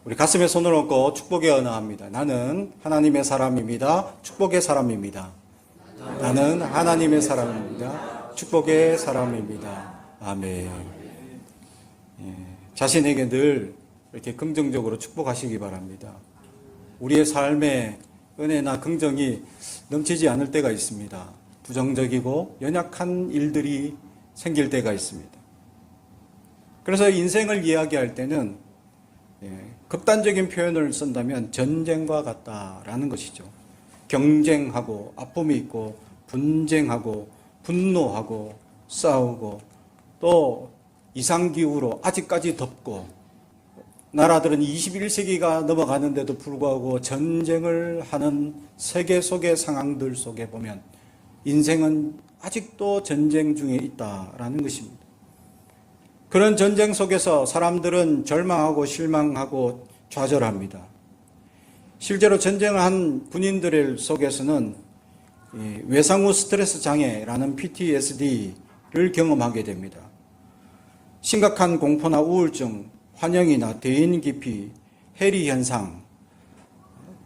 우리 가슴에 손을 얹고 축복에 언어합니다. 나는 하나님의 사람입니다. 축복의 사람입니다. 나는 하나님의 사람입니다. 축복의 사람입니다. 아멘. 자신에게 늘 이렇게 긍정적으로 축복하시기 바랍니다. 우리의 삶에 은혜나 긍정이 넘치지 않을 때가 있습니다. 부정적이고 연약한 일들이 생길 때가 있습니다. 그래서 인생을 이야기할 때는 극단적인 표현을 쓴다면 전쟁과 같다라는 것이죠. 경쟁하고 아픔이 있고 분쟁하고 분노하고 싸우고 또 이상기후로 아직까지 덥고 나라들은 21세기가 넘어가는데도 불구하고 전쟁을 하는 세계 속의 상황들 속에 보면 인생은 아직도 전쟁 중에 있다라는 것입니다. 그런 전쟁 속에서 사람들은 절망하고 실망하고 좌절합니다. 실제로 전쟁을 한 군인들 속에서는 외상후 스트레스 장애라는 PTSD를 경험하게 됩니다. 심각한 공포나 우울증, 환영이나 대인 기피, 해리 현상,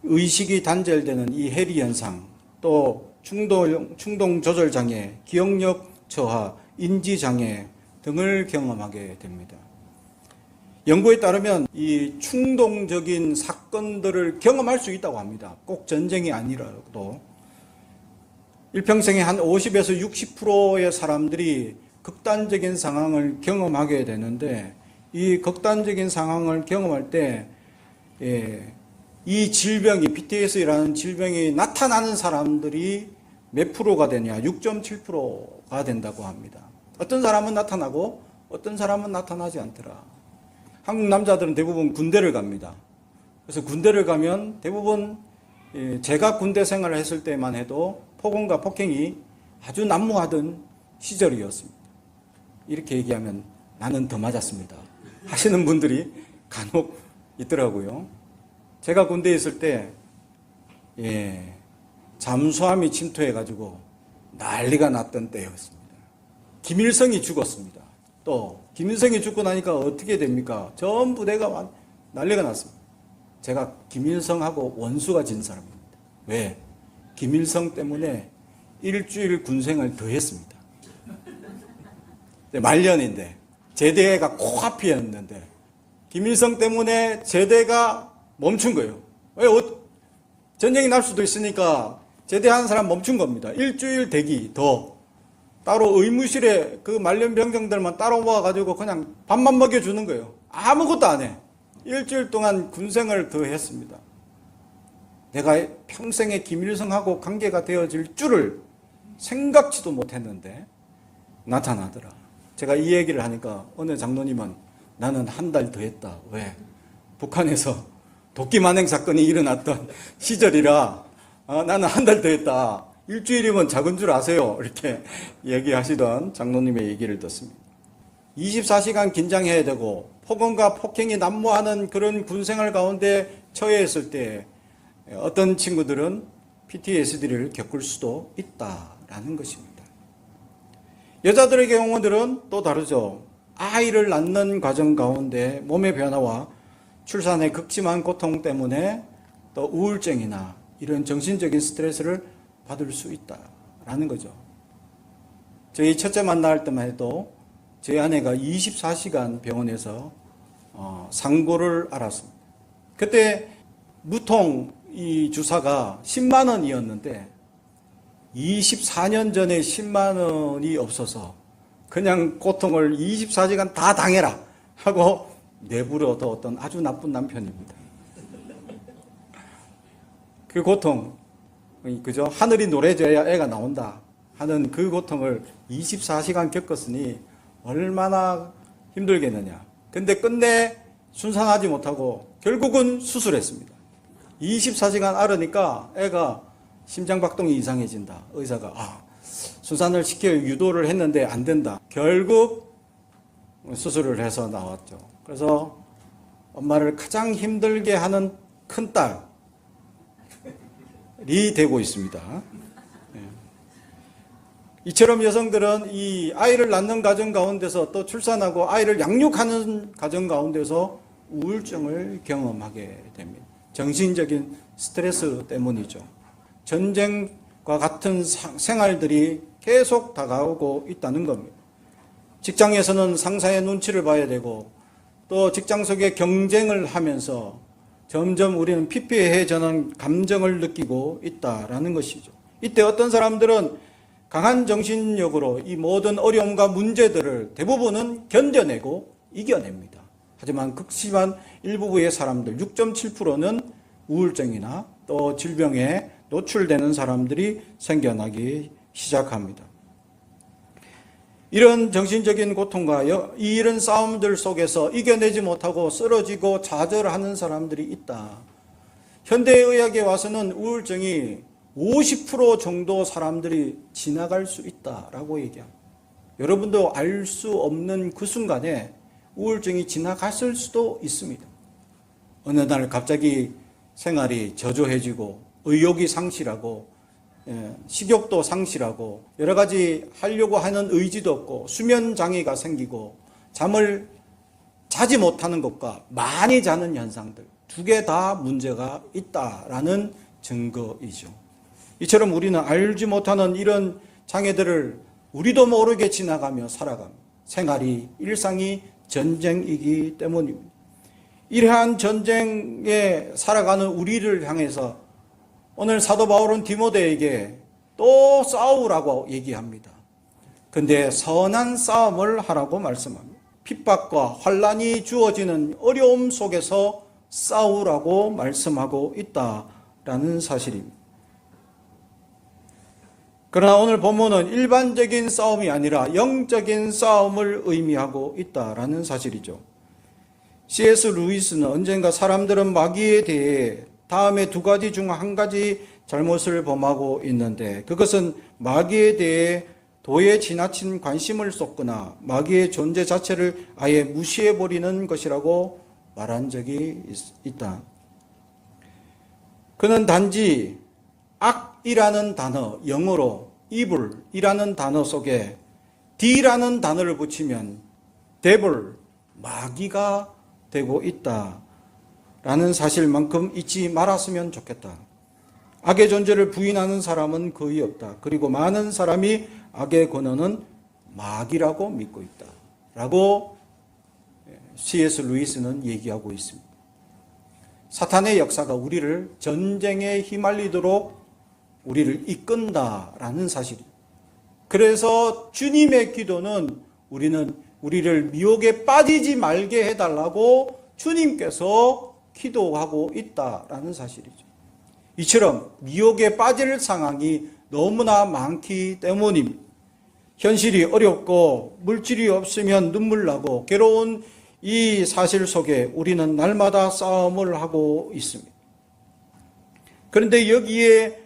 의식이 단절되는 이 해리 현상, 또 충동 조절 장애, 기억력 저하, 인지 장애 등을 경험하게 됩니다. 연구에 따르면 이 충동적인 사건들을 경험할 수 있다고 합니다. 꼭 전쟁이 아니라도 일평생에 한 50에서 60%의 사람들이 극단적인 상황을 경험하게 되는데 이 극단적인 상황을 경험할 때 이 질병이 PTSD라는 질병이 나타나는 사람들이 몇 프로가 되냐? 6.7%가 된다고 합니다. 어떤 사람은 나타나고 어떤 사람은 나타나지 않더라. 한국 남자들은 대부분 군대를 갑니다. 그래서 군대를 가면 대부분 제가 군대 생활을 했을 때만 해도 폭언과 폭행이 아주 난무하던 시절이었습니다. 이렇게 얘기하면 나는 더 맞았습니다 하시는 분들이 간혹 있더라고요. 제가 군대에 있을 때 잠수함이 침투해가지고 난리가 났던 때였습니다. 김일성이 죽었습니다. 또 김일성이 죽고 나니까 어떻게 됩니까? 전 부대가 난리가 났습니다. 제가 김일성하고 원수가 진 사람입니다. 왜? 김일성 때문에 일주일 군생을 더 했습니다. 말년인데 제대가 코앞이었는데 김일성 때문에 제대가 멈춘 거예요. 왜? 전쟁이 날 수도 있으니까 제대하는 사람 멈춘 겁니다. 일주일 대기 더. 따로 의무실에 그 말년 병정들만 따로 모아가지고 그냥 밥만 먹여주는 거예요. 아무것도 안 해. 일주일 동안 군생을 더 했습니다. 내가 평생에 김일성하고 관계가 되어질 줄을 생각지도 못했는데 나타나더라. 제가 이 얘기를 하니까 어느 장로님은 나는 한 달 더 했다. 왜? 북한에서 도끼 만행 사건이 일어났던 시절이라 나는 한 달 더 했다. 일주일이면 작은 줄 아세요. 이렇게 얘기하시던 장로님의 얘기를 듣습니다. 24시간 긴장해야 되고 폭언과 폭행이 난무하는 그런 군생활 가운데 처해 있을 때 어떤 친구들은 PTSD를 겪을 수도 있다라는 것입니다. 여자들의 경우들은 또 다르죠. 아이를 낳는 과정 가운데 몸의 변화와 출산의 극심한 고통 때문에 또 우울증이나 이런 정신적인 스트레스를 받을 수 있다라는 거죠. 저희 첫째 만날 때만 해도 제 아내가 24시간 병원에서 상고를 알았습니다. 그때 무통 이 주사가 10만 원이었는데 24년 전에 10만 원이 없어서 그냥 고통을 24시간 다 당해라 하고 내버려뒀던 아주 나쁜 남편입니다. 그 고통, 그죠? 하늘이 노래져야 애가 나온다 하는 그 고통을 24시간 겪었으니 얼마나 힘들겠느냐. 근데 끝내 순산하지 못하고 결국은 수술했습니다. 24시간 앓으니까 애가 심장박동이 이상해진다. 의사가 순산을 시켜 유도를 했는데 안 된다. 결국 수술을 해서 나왔죠. 그래서 엄마를 가장 힘들게 하는 큰딸이 되고 있습니다. 이처럼 여성들은 이 아이를 낳는 가정 가운데서 또 출산하고 아이를 양육하는 가정 가운데서 우울증을 경험하게 됩니다. 정신적인 스트레스 때문이죠. 전쟁과 같은 생활들이 계속 다가오고 있다는 겁니다. 직장에서는 상사의 눈치를 봐야 되고 또 직장 속에 경쟁을 하면서 점점 우리는 피폐해지는 감정을 느끼고 있다라는 것이죠. 이때 어떤 사람들은 강한 정신력으로 이 모든 어려움과 문제들을 대부분은 견뎌내고 이겨냅니다. 하지만 극심한 일부의 사람들 6.7%는 우울증이나 또 질병에 노출되는 사람들이 생겨나기 시작합니다. 이런 정신적인 고통과 이런 싸움들 속에서 이겨내지 못하고 쓰러지고 좌절하는 사람들이 있다. 현대의학에 와서는 우울증이 50% 정도 사람들이 지나갈 수 있다라고 얘기합니다. 여러분도 알 수 없는 그 순간에 우울증이 지나갔을 수도 있습니다. 어느 날 갑자기 생활이 저조해지고 의욕이 상실하고 식욕도 상실하고 여러 가지 하려고 하는 의지도 없고 수면 장애가 생기고 잠을 자지 못하는 것과 많이 자는 현상들 두 개 다 문제가 있다라는 증거이죠. 이처럼 우리는 알지 못하는 이런 장애들을 우리도 모르게 지나가며 살아갑니다. 생활이 일상이 전쟁이기 때문입니다. 이러한 전쟁에 살아가는 우리를 향해서 오늘 사도 바울은 디모데에게 또 싸우라고 얘기합니다. 근데 선한 싸움을 하라고 말씀합니다. 핍박과 환난이 주어지는 어려움 속에서 싸우라고 말씀하고 있다라는 사실입니다. 그러나 오늘 본문은 일반적인 싸움이 아니라 영적인 싸움을 의미하고 있다라는 사실이죠. C.S. 루이스는 언젠가 사람들은 마귀에 대해 다음에 두 가지 중 한 가지 잘못을 범하고 있는데 그것은 마귀에 대해 도에 지나친 관심을 쏟거나 마귀의 존재 자체를 아예 무시해버리는 것이라고 말한 적이 있다. 그는 단지 악이라는 단어, 영어로 evil이라는 단어 속에 D라는 단어를 붙이면 devil, 마귀가 되고 있다. 라는 사실만큼 잊지 말았으면 좋겠다. 악의 존재를 부인하는 사람은 거의 없다. 그리고 많은 사람이 악의 근원은 마귀라고 믿고 있다. 라고 C.S. 루이스는 얘기하고 있습니다. 사탄의 역사가 우리를 전쟁에 휘말리도록 우리를 이끈다라는 사실이에요. 그래서 주님의 기도는 우리를 미혹에 빠지지 말게 해달라고 주님께서 기도하고 있다라는 사실이죠. 이처럼 미혹에 빠질 상황이 너무나 많기 때문입니다. 현실이 어렵고 물질이 없으면 눈물 나고 괴로운 이 사실 속에 우리는 날마다 싸움을 하고 있습니다. 그런데 여기에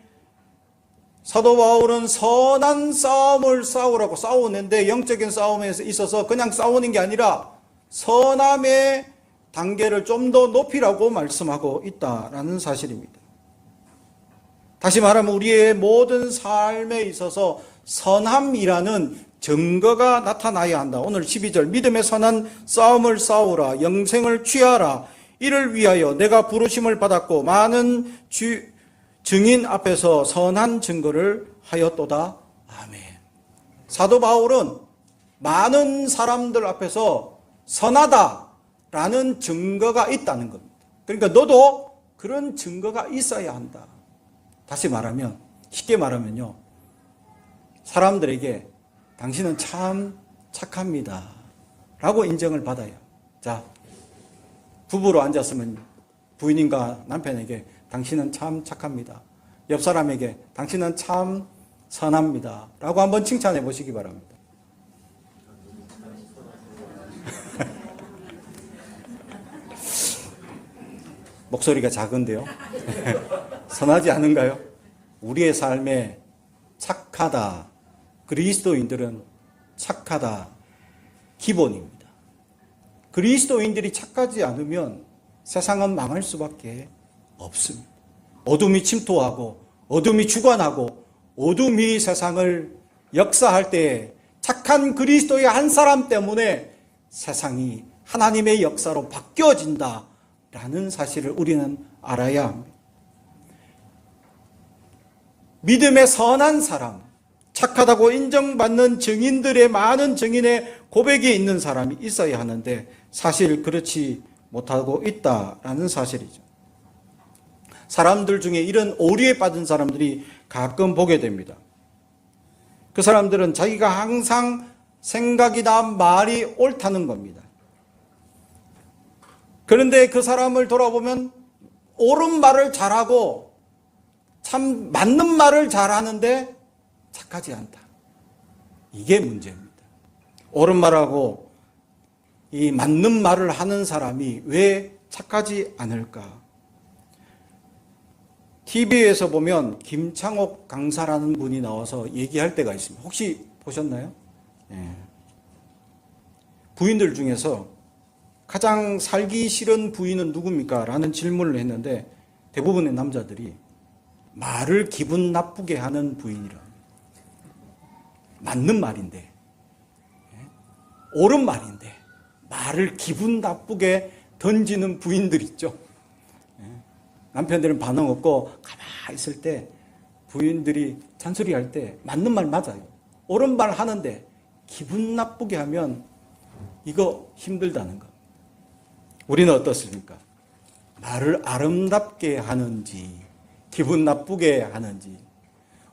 사도 바울은 선한 싸움을 싸우라고 싸우는데 영적인 싸움에 있어서 그냥 싸우는 게 아니라 선함의 단계를 좀 더 높이라고 말씀하고 있다라는 사실입니다. 다시 말하면 우리의 모든 삶에 있어서 선함이라는 증거가 나타나야 한다. 오늘 12절 믿음의 선한 싸움을 싸우라 영생을 취하라 이를 위하여 내가 부르심을 받았고 많은 증인 앞에서 선한 증거를 하였도다. 아멘. 사도 바울은 많은 사람들 앞에서 선하다 라는 증거가 있다는 겁니다. 그러니까 너도 그런 증거가 있어야 한다. 다시 말하면 쉽게 말하면요. 사람들에게 당신은 참 착합니다. 라고 인정을 받아요. 자, 부부로 앉았으면 부인과 남편에게 당신은 참 착합니다. 옆 사람에게 당신은 참 선합니다. 라고 한번 칭찬해 보시기 바랍니다. 목소리가 작은데요. 선하지 않은가요? 우리의 삶에 착하다. 그리스도인들은 착하다. 기본입니다. 그리스도인들이 착하지 않으면 세상은 망할 수밖에 없습니다. 어둠이 침투하고 어둠이 주관하고 어둠이 세상을 역사할 때 착한 그리스도의 한 사람 때문에 세상이 하나님의 역사로 바뀌어진다라는 사실을 우리는 알아야 합니다. 믿음의 선한 사람, 착하다고 인정받는 증인들의 많은 증인의 고백이 있는 사람이 있어야 하는데 사실 그렇지 못하고 있다라는 사실이죠. 사람들 중에 이런 오류에 빠진 사람들이 가끔 보게 됩니다. 그 사람들은 자기가 항상 생각이나 말이 옳다는 겁니다. 그런데 그 사람을 돌아보면 옳은 말을 잘하고 참 맞는 말을 잘하는데 착하지 않다. 이게 문제입니다. 옳은 말하고 이 맞는 말을 하는 사람이 왜 착하지 않을까? TV에서 보면 김창옥 강사라는 분이 나와서 얘기할 때가 있습니다. 혹시 보셨나요? 예. 부인들 중에서 가장 살기 싫은 부인은 누굽니까? 라는 질문을 했는데 대부분의 남자들이 말을 기분 나쁘게 하는 부인이라. 맞는 말인데, 옳은 말인데 말을 기분 나쁘게 던지는 부인들 있죠. 남편들은 반응 없고 가만히 있을 때 부인들이 잔소리할 때 맞는 말 맞아요. 옳은 말 하는데 기분 나쁘게 하면 이거 힘들다는 거. 우리는 어떻습니까? 말을 아름답게 하는지 기분 나쁘게 하는지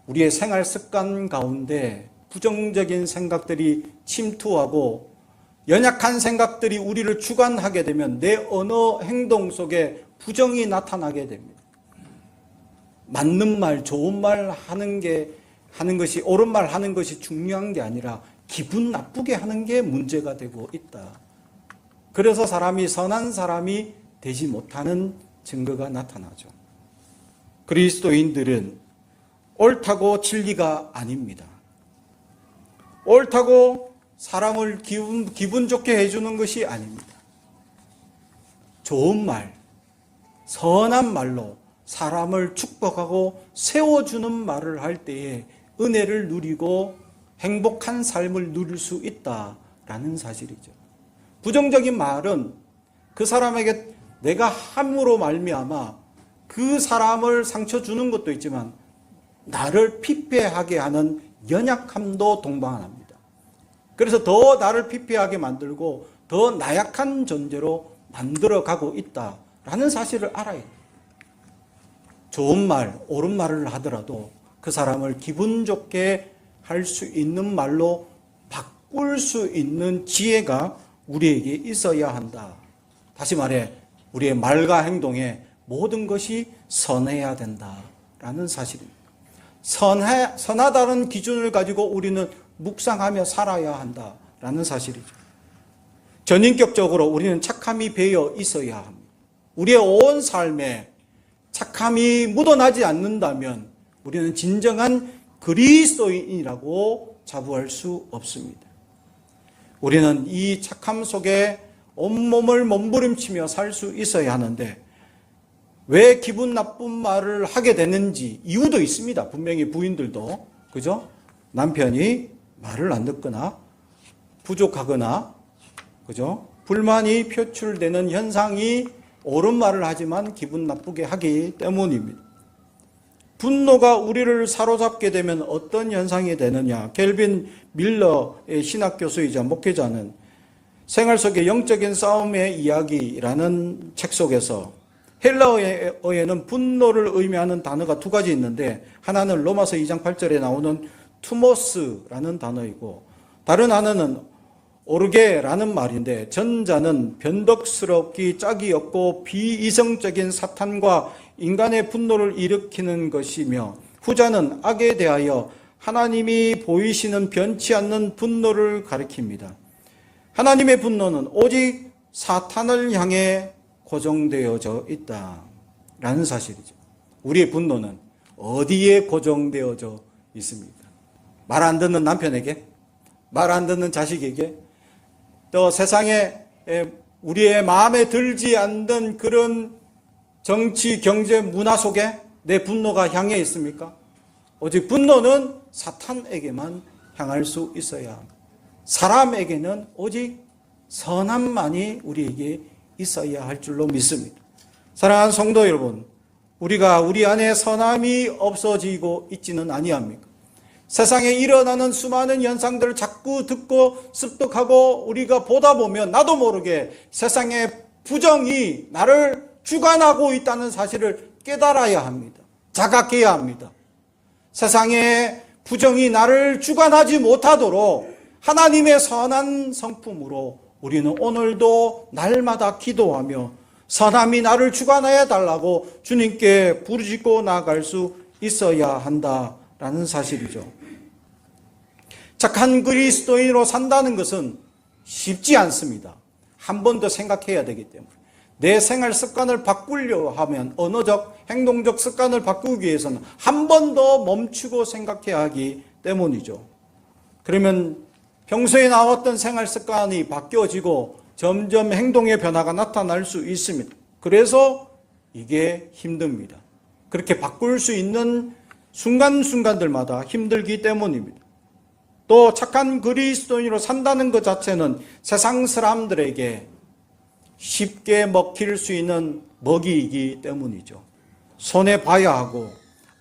우리의 생활 습관 가운데 부정적인 생각들이 침투하고 연약한 생각들이 우리를 주관하게 되면 내 언어 행동 속에 부정이 나타나게 됩니다. 맞는 말, 좋은 말 하는 것이, 옳은 말 하는 것이 중요한 게 아니라 기분 나쁘게 하는 게 문제가 되고 있다. 그래서 사람이 선한 사람이 되지 못하는 증거가 나타나죠. 그리스도인들은 옳다고 진리가 아닙니다. 옳다고 사람을 기분 좋게 해주는 것이 아닙니다. 좋은 말, 선한 말로 사람을 축복하고 세워주는 말을 할 때에 은혜를 누리고 행복한 삶을 누릴 수 있다라는 사실이죠. 부정적인 말은 그 사람에게 내가 함으로 말미암아 그 사람을 상처 주는 것도 있지만 나를 피폐하게 하는 연약함도 동반합니다. 그래서 더 나를 피폐하게 만들고 더 나약한 존재로 만들어가고 있다라는 사실을 알아야 돼요. 좋은 말, 옳은 말을 하더라도 그 사람을 기분 좋게 할 수 있는 말로 바꿀 수 있는 지혜가 우리에게 있어야 한다. 다시 말해 우리의 말과 행동에 모든 것이 선해야 된다라는 사실입니다. 선하다는 기준을 가지고 우리는 묵상하며 살아야 한다라는 사실이죠. 전인격적으로 우리는 착함이 배어 있어야 합니다. 우리의 온 삶에 착함이 묻어나지 않는다면 우리는 진정한 그리스도인이라고 자부할 수 없습니다. 우리는 이 착함 속에 온몸을 몸부림치며 살 수 있어야 하는데 왜 기분 나쁜 말을 하게 되는지 이유도 있습니다. 분명히 부인들도, 그죠? 남편이 말을 안 듣거나 부족하거나, 그죠? 불만이 표출되는 현상이 옳은 말을 하지만 기분 나쁘게 하기 때문입니다. 분노가 우리를 사로잡게 되면 어떤 현상이 되느냐? 켈빈 밀러의 신학교수이자 목회자는 생활 속의 영적인 싸움의 이야기라는 책 속에서 헬라어에는 분노를 의미하는 단어가 두 가지 있는데 하나는 로마서 2장 8절에 나오는 투모스라는 단어이고 다른 하나는 오르게라는 말인데 전자는 변덕스럽기 짝이 없고 비이성적인 사탄과 인간의 분노를 일으키는 것이며 후자는 악에 대하여 하나님이 보이시는 변치 않는 분노를 가리킵니다. 하나님의 분노는 오직 사탄을 향해 고정되어져 있다라는 사실이죠. 우리의 분노는 어디에 고정되어져 있습니까? 말 안 듣는 남편에게, 말 안 듣는 자식에게, 또 세상에 우리의 마음에 들지 않는 그런 정치, 경제, 문화 속에 내 분노가 향해 있습니까? 오직 분노는 사탄에게만 향할 수 있어야 합니다. 사람에게는 오직 선함만이 우리에게 있어야 할 줄로 믿습니다. 사랑하는 성도 여러분, 우리가 우리 안에 선함이 없어지고 있지는 아니합니까? 세상에 일어나는 수많은 현상들을 자꾸 듣고 습득하고 우리가 보다 보면 나도 모르게 세상의 부정이 나를 주관하고 있다는 사실을 깨달아야 합니다. 자각해야 합니다. 세상의 부정이 나를 주관하지 못하도록 하나님의 선한 성품으로 우리는 오늘도 날마다 기도하며 선함이 나를 주관하여 달라고 주님께 부르짖고 나아갈 수 있어야 한다라는 사실이죠. 착한 그리스도인으로 산다는 것은 쉽지 않습니다. 한 번 더 생각해야 되기 때문에. 내 생활 습관을 바꾸려 하면, 언어적, 행동적 습관을 바꾸기 위해서는 한 번 더 멈추고 생각해야 하기 때문이죠. 그러면 평소에 나왔던 생활 습관이 바뀌어지고 점점 행동의 변화가 나타날 수 있습니다. 그래서 이게 힘듭니다. 그렇게 바꿀 수 있는 순간순간들마다 힘들기 때문입니다. 또 착한 그리스도인으로 산다는 것 자체는 세상 사람들에게 쉽게 먹힐 수 있는 먹이이기 때문이죠. 손해 봐야 하고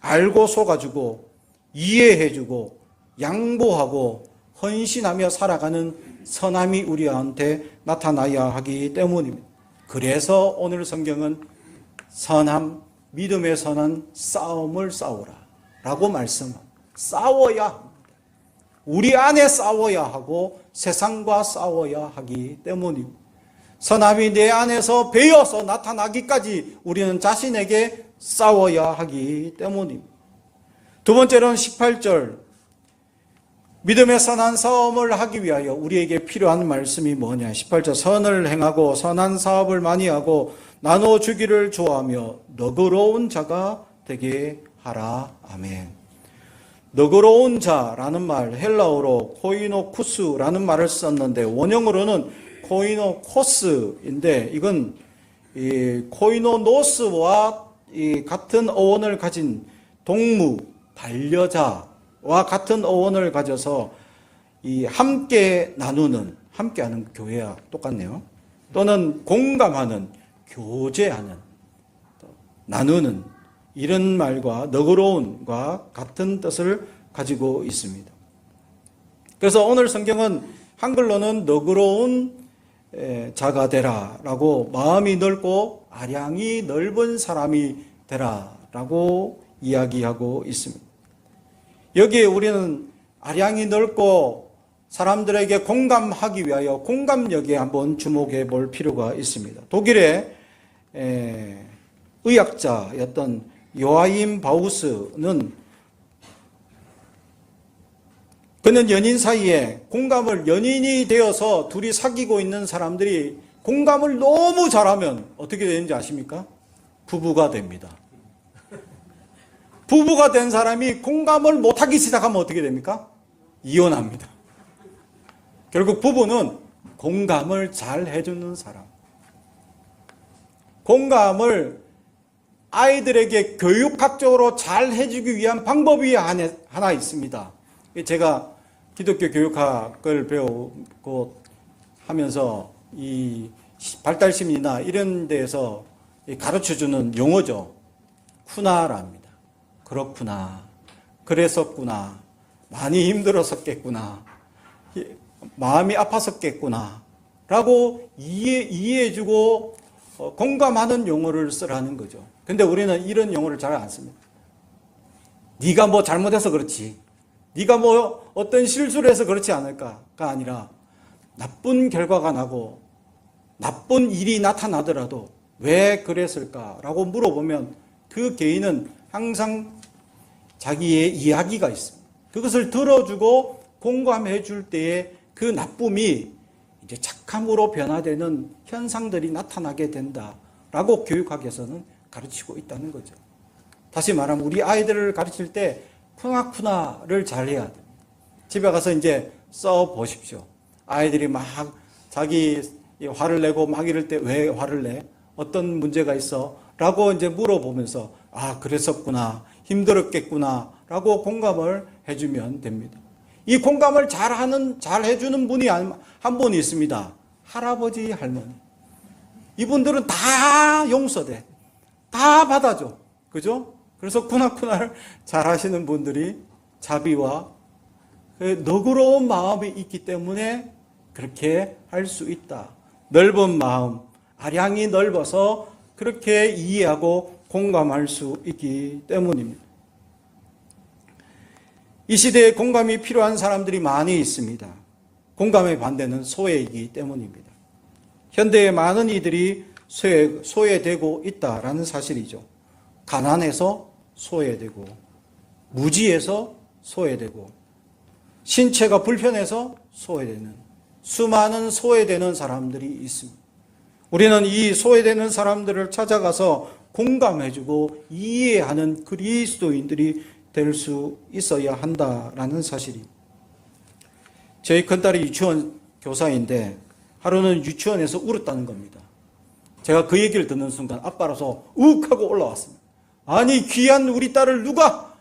알고 속아주고 이해해주고 양보하고 헌신하며 살아가는 선함이 우리한테 나타나야 하기 때문입니다. 그래서 오늘 성경은 선함, 믿음의 선한 싸움을 싸우라 라고 말씀합니다. 싸워야 합니다. 우리 안에 싸워야 하고 세상과 싸워야 하기 때문입니다. 선함이 내 안에서 배어서 나타나기까지 우리는 자신에게 싸워야 하기 때문입니다. 두 번째로는 18절, 믿음의 선한 싸움을 하기 위하여 우리에게 필요한 말씀이 뭐냐. 18절, 선을 행하고 선한 사업을 많이 하고 나눠주기를 좋아하며 너그러운 자가 되게 하라. 아멘. 너그러운 자라는 말, 헬라어로 코이노쿠스라는 말을 썼는데 원형으로는 코이노코스인데 이건 이 코이노노스와 이 같은 어원을 가진 동무, 반려자와 같은 어원을 가져서 이 함께 나누는, 함께하는 교회와 똑같네요. 또는 공감하는, 교제하는, 나누는 이런 말과 너그러운과 같은 뜻을 가지고 있습니다. 그래서 오늘 성경은 한글로는 너그러운 자가 되라라고, 마음이 넓고 아량이 넓은 사람이 되라라고 이야기하고 있습니다. 여기에 우리는 아량이 넓고 사람들에게 공감하기 위하여 공감력에 한번 주목해 볼 필요가 있습니다. 독일의 의학자였던 요아임 바우스는 그는 연인 사이에 공감을, 연인이 되어서 둘이 사귀고 있는 사람들이 공감을 너무 잘하면 어떻게 되는지 아십니까? 부부가 됩니다. 부부가 된 사람이 공감을 못하기 시작하면 어떻게 됩니까? 이혼합니다. 결국 부부는 공감을 잘 해주는 사람. 공감을 아이들에게 교육학적으로 잘 해주기 위한 방법이 하나 있습니다. 제가 기독교 교육학을 배우고 하면서 이 발달심리나 이런 데에서 가르쳐주는 용어죠. 쿠나랍니다. 그렇구나. 그랬었구나. 많이 힘들었었겠구나. 마음이 아팠었겠구나. 라고 이해해주고 공감하는 용어를 쓰라는 거죠. 근데 우리는 이런 용어를 잘 안 씁니다. 네가 뭐 잘못해서 그렇지. 네가 뭐 어떤 실수를 해서 그렇지 않을까가 아니라 나쁜 결과가 나고 나쁜 일이 나타나더라도 왜 그랬을까라고 물어보면 그 개인은 항상 자기의 이야기가 있습니다. 그것을 들어주고 공감해 줄 때에 그 나쁨이 이제 착함으로 변화되는 현상들이 나타나게 된다라고 교육학에서는 가르치고 있다는 거죠. 다시 말하면 우리 아이들을 가르칠 때 푸나푸나를 잘 해야 돼요. 집에 가서 이제 써 보십시오. 아이들이 막 자기 화를 내고 막 이럴 때 왜 화를 내? 어떤 문제가 있어? 라고 이제 물어보면서 아, 그랬었구나. 힘들었겠구나. 라고 공감을 해주면 됩니다. 이 공감을 잘 해주는 분이 한 분이 있습니다. 할아버지, 할머니. 이분들은 다 용서돼. 다 받아줘. 그죠? 그래서 구나구나를 잘 하시는 분들이 자비와 너그러운 마음이 있기 때문에 그렇게 할 수 있다. 넓은 마음, 아량이 넓어서 그렇게 이해하고 공감할 수 있기 때문입니다. 이 시대에 공감이 필요한 사람들이 많이 있습니다. 공감의 반대는 소외이기 때문입니다. 현대의 많은 이들이 소외되고 있다라는 사실이죠. 가난해서 소외되고, 무지해서 소외되고, 신체가 불편해서 소외되는, 수많은 소외되는 사람들이 있습니다. 우리는 이 소외되는 사람들을 찾아가서 공감해주고 이해하는 그리스도인들이 될 수 있어야 한다라는 사실입니다. 저희 큰딸이 유치원 교사인데 하루는 유치원에서 울었다는 겁니다. 제가 그 얘기를 듣는 순간 아빠라서 욱 하고 올라왔습니다. 아니, 귀한 우리 딸을 누가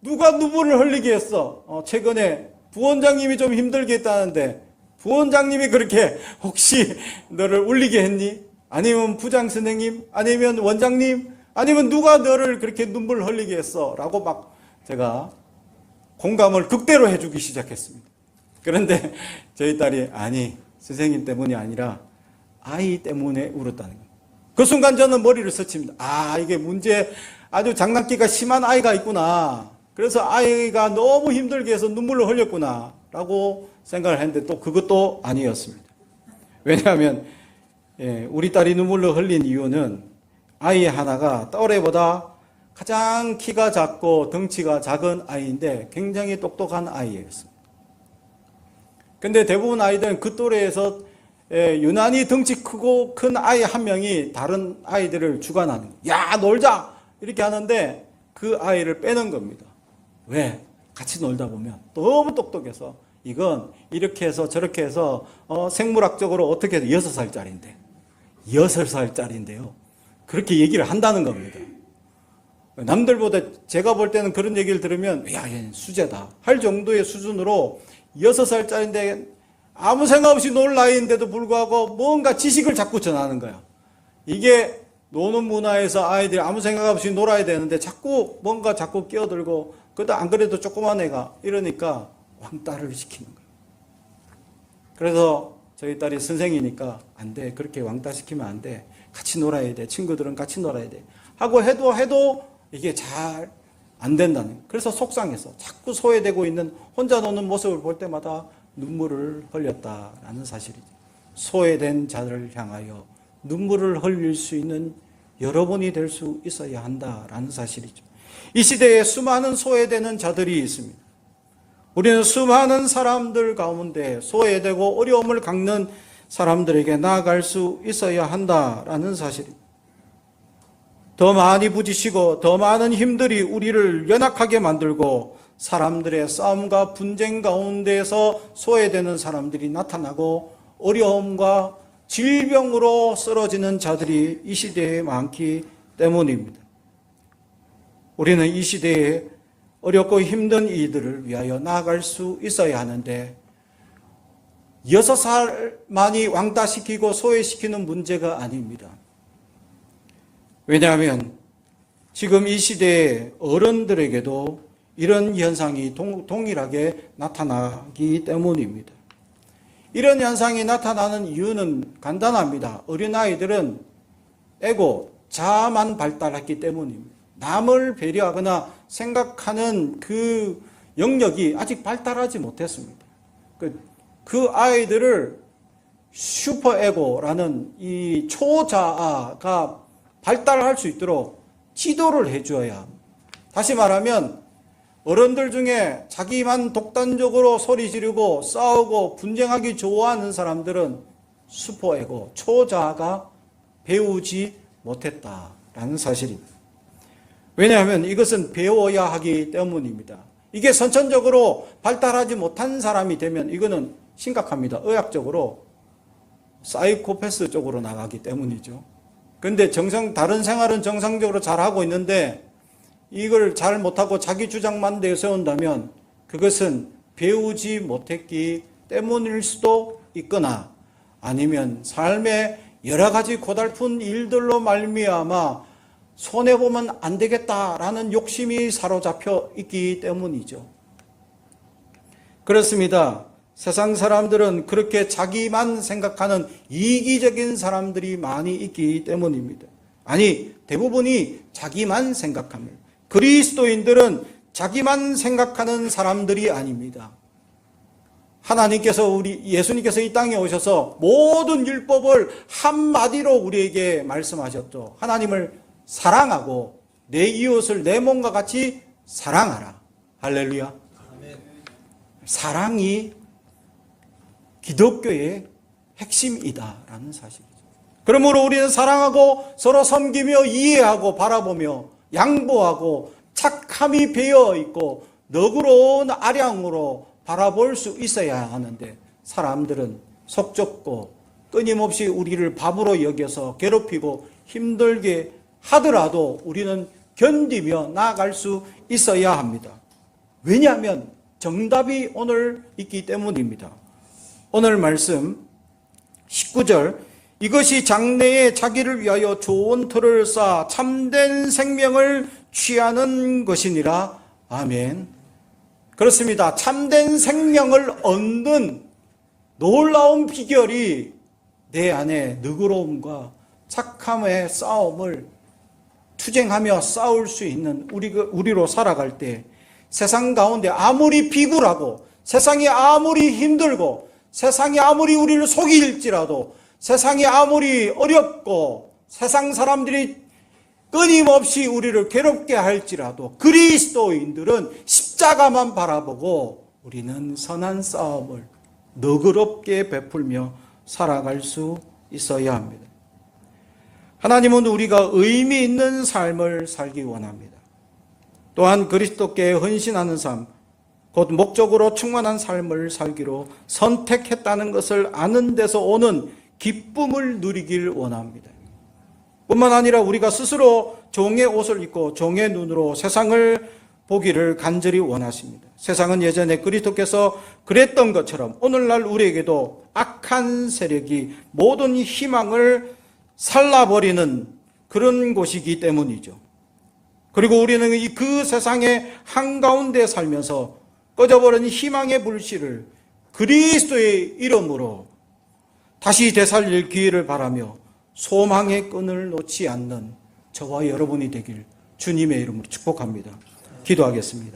눈물을 흘리게 했어. 최근에 부원장님이 좀 힘들게 했다는데 부원장님이 그렇게 혹시 너를 울리게 했니? 아니면 부장 선생님? 아니면 원장님? 아니면 누가 너를 그렇게 눈물 흘리게 했어? 라고 막 제가 공감을 극대로 해주기 시작했습니다. 그런데 저희 딸이 아니, 선생님 때문이 아니라 아이 때문에 울었다는 거예요. 그 순간 저는 머리를 스칩니다. 아, 이게 문제, 아주 장난기가 심한 아이가 있구나. 그래서 아이가 너무 힘들게 해서 눈물을 흘렸구나 라고 생각을 했는데 또 그것도 아니었습니다. 왜냐하면 우리 딸이 눈물을 흘린 이유는 아이 하나가 또래보다 가장 키가 작고 덩치가 작은 아이인데 굉장히 똑똑한 아이였습니다. 근데 대부분 아이들은 그 또래에서 유난히 덩치 크고 큰 아이 한 명이 다른 아이들을 주관하는 거예요. 야, 놀자! 이렇게 하는데 그 아이를 빼는 겁니다. 왜? 같이 놀다 보면 너무 똑똑해서 이건 이렇게 해서 저렇게 해서 생물학적으로 어떻게 해서 6살짜리인데 6살짜리인데요. 그렇게 얘기를 한다는 겁니다. 남들보다 제가 볼 때는 그런 얘기를 들으면 야, 얘는 수제다 할 정도의 수준으로 6살짜리인데 아무 생각 없이 놀 나이인데도 불구하고 뭔가 지식을 자꾸 전하는 거야. 이게 노는 문화에서 아이들이 아무 생각 없이 놀아야 되는데 자꾸 끼어들고 그래도 안 그래도 조그만 애가 이러니까 왕따를 시키는 거예요. 그래서 저희 딸이 선생이니까 안 돼. 그렇게 왕따 시키면 안 돼. 같이 놀아야 돼. 친구들은 같이 놀아야 돼. 하고 해도 이게 잘 안 된다는 거예요. 그래서 속상해서 자꾸 소외되고 있는 혼자 노는 모습을 볼 때마다 눈물을 흘렸다라는 사실이죠. 소외된 자들을 향하여 눈물을 흘릴 수 있는 여러분이 될 수 있어야 한다라는 사실이죠. 이 시대에 수많은 소외되는 자들이 있습니다. 우리는 수많은 사람들 가운데 소외되고 어려움을 겪는 사람들에게 나아갈 수 있어야 한다라는 사실입니다. 더 많이 부딪히고 더 많은 힘들이 우리를 연약하게 만들고 사람들의 싸움과 분쟁 가운데서 소외되는 사람들이 나타나고 어려움과 질병으로 쓰러지는 자들이 이 시대에 많기 때문입니다. 우리는 이 시대에 어렵고 힘든 이들을 위하여 나아갈 수 있어야 하는데 6살만이 왕따시키고 소외시키는 문제가 아닙니다. 왜냐하면 지금 이 시대의 어른들에게도 이런 현상이 동일하게 나타나기 때문입니다. 이런 현상이 나타나는 이유는 간단합니다. 어린아이들은 에고, 자아만 발달했기 때문입니다. 남을 배려하거나 생각하는 그 영역이 아직 발달하지 못했습니다. 그 아이들을 슈퍼에고라는 이 초자아가 발달할 수 있도록 지도를 해줘야 합니다. 다시 말하면 어른들 중에 자기만 독단적으로 소리 지르고 싸우고 분쟁하기 좋아하는 사람들은 슈퍼에고, 초자아가 배우지 못했다라는 사실입니다. 왜냐하면 이것은 배워야 하기 때문입니다. 이게 선천적으로 발달하지 못한 사람이 되면 이거는 심각합니다. 의학적으로 사이코패스 쪽으로 나가기 때문이죠. 그런데 다른 생활은 정상적으로 잘하고 있는데 이걸 잘 못하고 자기 주장만 내세운다면 그것은 배우지 못했기 때문일 수도 있거나 아니면 삶의 여러 가지 고달픈 일들로 말미암아 손해보면 안 되겠다라는 욕심이 사로잡혀 있기 때문이죠. 그렇습니다. 세상 사람들은 그렇게 자기만 생각하는 이기적인 사람들이 많이 있기 때문입니다. 아니, 대부분이 자기만 생각합니다. 그리스도인들은 자기만 생각하는 사람들이 아닙니다. 하나님께서 예수님께서 이 땅에 오셔서 모든 율법을 한마디로 우리에게 말씀하셨죠. 하나님을 사랑하고 내 이웃을 내 몸과 같이 사랑하라. 할렐루야. 사랑이 기독교의 핵심이다라는 사실이죠. 그러므로 우리는 사랑하고 서로 섬기며 이해하고 바라보며 양보하고 착함이 배어 있고 너그러운 아량으로 바라볼 수 있어야 하는데, 사람들은 속좁고 끊임없이 우리를 바보로 여겨서 괴롭히고 힘들게 하더라도 우리는 견디며 나아갈 수 있어야 합니다. 왜냐하면 정답이 오늘 있기 때문입니다. 오늘 말씀 19절, 이것이 장래에 자기를 위하여 좋은 터를 쌓아 참된 생명을 취하는 것이니라. 아멘. 그렇습니다. 참된 생명을 얻는 놀라운 비결이 내 안에 너그러움과 착함의 싸움을 투쟁하며 싸울 수 있는 우리로 살아갈 때, 세상 가운데 아무리 비굴하고 세상이 아무리 힘들고 세상이 아무리 우리를 속일지라도, 세상이 아무리 어렵고 세상 사람들이 끊임없이 우리를 괴롭게 할지라도, 그리스도인들은 십자가만 바라보고 우리는 선한 싸움을 너그럽게 베풀며 살아갈 수 있어야 합니다. 하나님은 우리가 의미 있는 삶을 살기 원합니다. 또한 그리스도께 헌신하는 삶, 곧 목적으로 충만한 삶을 살기로 선택했다는 것을 아는 데서 오는 기쁨을 누리길 원합니다. 뿐만 아니라 우리가 스스로 종의 옷을 입고 종의 눈으로 세상을 보기를 간절히 원하십니다. 세상은 예전에 그리스도께서 그랬던 것처럼 오늘날 우리에게도 악한 세력이 모든 희망을 살라버리는 그런 곳이기 때문이죠. 그리고 우리는 그 세상의 한가운데 살면서 꺼져버린 희망의 불씨를 그리스도의 이름으로 다시 되살릴 기회를 바라며 소망의 끈을 놓지 않는 저와 여러분이 되길 주님의 이름으로 축복합니다. 기도하겠습니다.